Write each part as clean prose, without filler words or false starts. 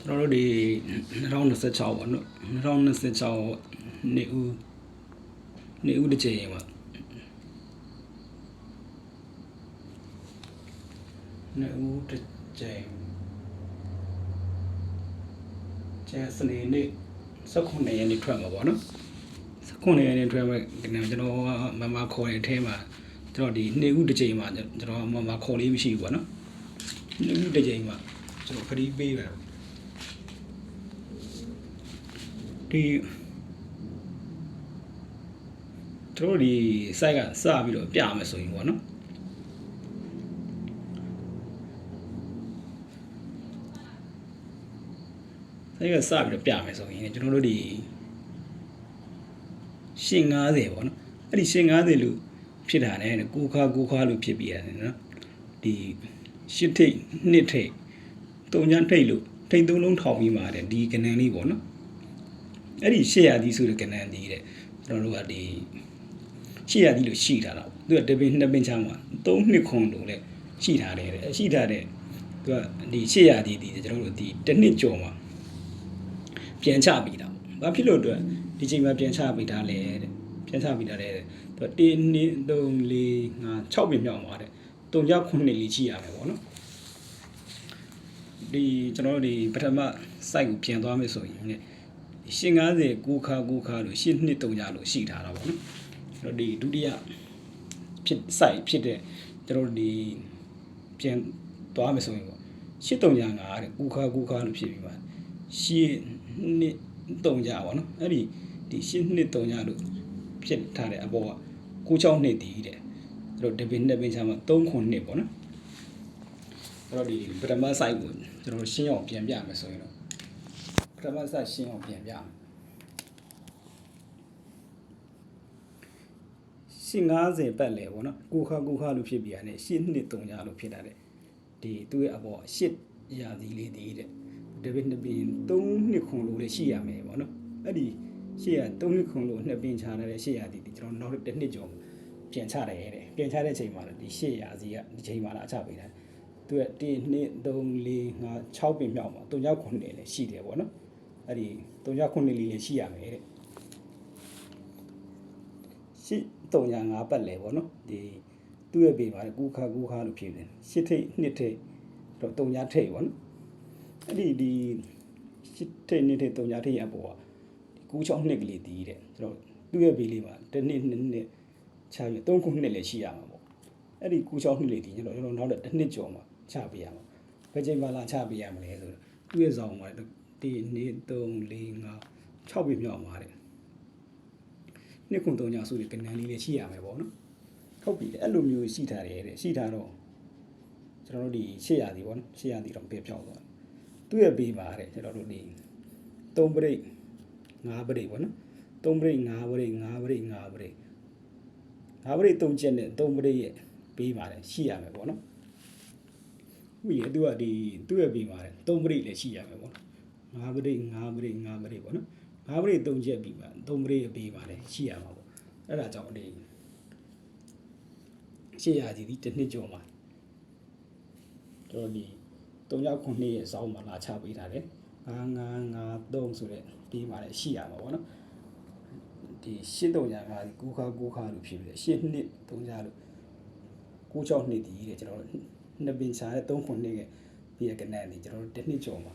ကျွန်တော်တို့ဒီ2026ပေါ့နော်2026နှစ်ဦးတစ်ချိန်ပါနှစ်ဦးတစ်ချိန်ကျန်စနေနေ့19ရက်နေ့ထွက်မှာပေါ့နော်19ရက်နေ့ထွက်မှာကျွန်တော်မမခေါ်တဲ့အထဲမှာကျွန်တော်ဒီနှစ်ဦးတစ်ချိန်မှာကျွန်တော်မမခေါ်လေးမရှိဘူးပေါ့နော်နှစ်ဦးတစ်ချိန်မှာကျွန်တော်ဖရီးပေးပါဒီတို့ဒီ site ကစပြီးတော့ပြမယ်ဆိုရင်ပေါ့နော်site ကစပြီးတော့ပြမယ်ဆိုရင်ကျွန်တော်တို့ဒီရှင်း90ပေါ့နော်အဲ့ဒီရှင်း90လို့ဖြစ်တာနဲ့ကိုခါလို့ဖြစ်ပြီးရတယ်နော်ဒီရှစ်ထိတ်နှစ်ထိတ်တုံချမ်းထိတ်လို့ထိတ်သုံးလုံးထောင်ပြီးပါတယ်ဒီကဏ္ဍလေးပေါ့နော်အဲ့ဒီ800ဒီဆိုတဲ့ကဏ္ဍဒီတဲ့ကျွန်တော်တို့ကဒီ800ဒီလို့ရှိထားတာသူကတပင်းနှစ်ပင်းချမ်းမှာ3နှစ်ခွန်လို့လည်းရှိထားတယ်တဲ့ရှိထားတဲ့သူကဒီ800ဒီကျွန်တော်တို့ဒီတစ်နှစ်ကျော်မှာပြန်ချပြီးတာဘာဖြစ်လို့အတွက်ဒီချိန်မှာပြန်ချပြီးတာလဲတဲ့ပြန်ချပြီးတာလဲသူက1 2 3 4 5 6ပင်မြောက်ပါတယ်3.9လေးရှိရမယ်ပေါ့နော်ဒီကျွန်တော်တို့ဒီပထမ site ကိုပြန်သွားမယ်ဆိုရင်850ကိုခါလို့8နှစ်3လို့ရှိထားတာပေါ့နော်အဲ့တော့ဒီဒုတိယဖြစ် site ဖြစ်တဲ့ကျွန်တော်တို့ဒီပြန်သွားမယ်ဆိုရင်ပေါ့835တဲ့ကိုခါလို့ဖြစ်ပြီးပါ8နှစ်3ပေါ့နော်အဲ့ဒီ8နှစ်3လို့ဖြစ်ထားတဲ့အပေါ်က96နှစ်တည်တဲ့အဲ့တော့တပင်းနှစ်ပင်းချမ်းမှာ3ခုနှစ်ပေါ့နော်အဲ့တော့ဒီပထမ site ကိုကျွန်တော်ရှင်းအောင်ပြန်ပြမယ်ဆိုရင်တော့ပထမ site ရှင်းအောင်ပြန်ပြမယ်850ပတ်လေပေါ့နော်ကိုခါလို့ဖြစ်ပြီးရတယ်8နှစ်3လို့ဖြစ်တာတဲ့ဒီသူ့ရဲ့အပေါ်8ရာသီလေးတည်တဲ့တပင်းနှစ်ပင်း3နှစ်ခွန်လို့လည်းရှိရမယ်ပေါ့နော်အဲ့ဒီ800 3နှစ်ခွန်လို့နှစ်ပင်းချထားတဲ့800ဒီကျွန်တော်နောက်တစ်နှစ်ကျော်ပြန်ချတယ်တဲ့ပြန်ချတဲ့ချိန်မှာဒီ800စီကဒီချိန်မှာလာချပေးတာသူက1 2 3 4 5 6ပင်မြောက်မှာ3.9လည်းရှိတယ်ပေါ့နော်အဲ့ဒီ3.9လေးလည်းရှိရမယ်တဲ့835ပတ်လေပေါ့နော်ဒီသူ့ရဲ့ပေးပါတယ်ကိုခါလို့ဖြစ်တယ်8ထိတ်2ထိတ်တော့3ထိတ်ပေါ့နော်အဲ့ဒီ8ထိတ်2ထိတ်3ထိတ်ရပေါ်က96နှစ်ကလေးတည်တဲ့ကျွန်တော်သူ့ရဲ့ပေးလေးမှာတစ်နှစ်2နှစ်ချပြီး3ခုနှစ်လည်းရှိရမှာပေါ့အဲ့ဒီ96နှစ်လေးတည်ကျွန်တော်နောက်တစ်နှစ်ကျော်မှာချပေးရမှာဘယ်ချိန်မှလာချပေးရမလဲဆိုတော့သူ့ရဲ့ဆောင်မှာ1 2 3 4 5 6ပြမြောက်မှာတဲ့နှစ်ခု3ညဆိုတဲ့ကဏ္ဍလေးလည်းရှိရမယ်ပေါ့နော်ဟုတ်ပြီအဲ့လိုမျိုးရှိထားတယ်တဲ့ရှိထားတော့ကျွန်တော်တို့ဒီ800ဒီပေါ့နော်800ဒီတော့ပြပြောက်သွားသူ့ရဲ့ပေးပါတဲ့ကျွန်တော်တို့ဒီ3ပရိတ်5ပရိတ်ပေါ့နော်3ပရိတ်5ပရိတ်5ပရိတ်5ပရိတ်5ပရိတ်3ချက်နဲ့3ပရိတ်ရဲ့ပေးပါတယ်ရှိရမယ်ပေါ့နော်ပြီးရင်သူကဒီသူ့ရဲ့ပေးပါတယ်3ပရိတ်လည်းရှိရမယ်ပေါ့5ပရိတ်5ပရိတ်5ပရိတ်ပေါ့နော်5ပရိတ်3ချက်ပြီးပါ3ပရိတ်ရဲ့ပေးပါတယ်ရှိရမှာပေါ့အဲ့ဒါကြောင့်ဒီ800ဒီတစ်နှစ်ကျော်မှာတော့ဒီ3.9ရဲ့စောင်းမှာလာချပေးတာလေ5553ဆိုတဲ့ပေးပါတယ်ရှိရမှာပေါ့နော်ဒီ835ကိုခါလို့ဖြစ်ပြီး8နှစ်3လို့96နှစ်တည်တဲ့ကျွန်တော်တို့နှစ်ပင်ချာတဲ့3ခုနှစ်ရဲ့ပြည့်ကနန်းဒီကျွန်တော်တို့တစ်နှစ်ကျော်မှာ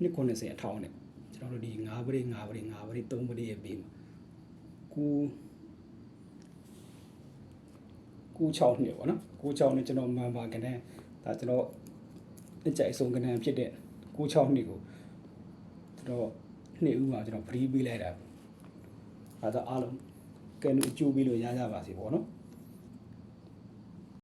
နှစ်90အထောင်းနဲ့ကျွန်တော်တို့ဒီ5ပရိတ်3ပရိတ်ရဲ့ပေးမှာ96နှစ်ပေါ့နော်96နှစ်ကျွန်တော်မှန်ပါကနန်းဒါကျွန်တော်အကြိုက်ဆုံးကနန်းဖြစ်တဲ့96နှစ်ကိုကျွန်တော်နှစ်ဦးမှာကျွန်တော်ဖရီးပေးလိုက်တာအဲဒါအားလုံးကဲလို့အကျိုးပေးလို့ရကြပါစေပေါ့နော်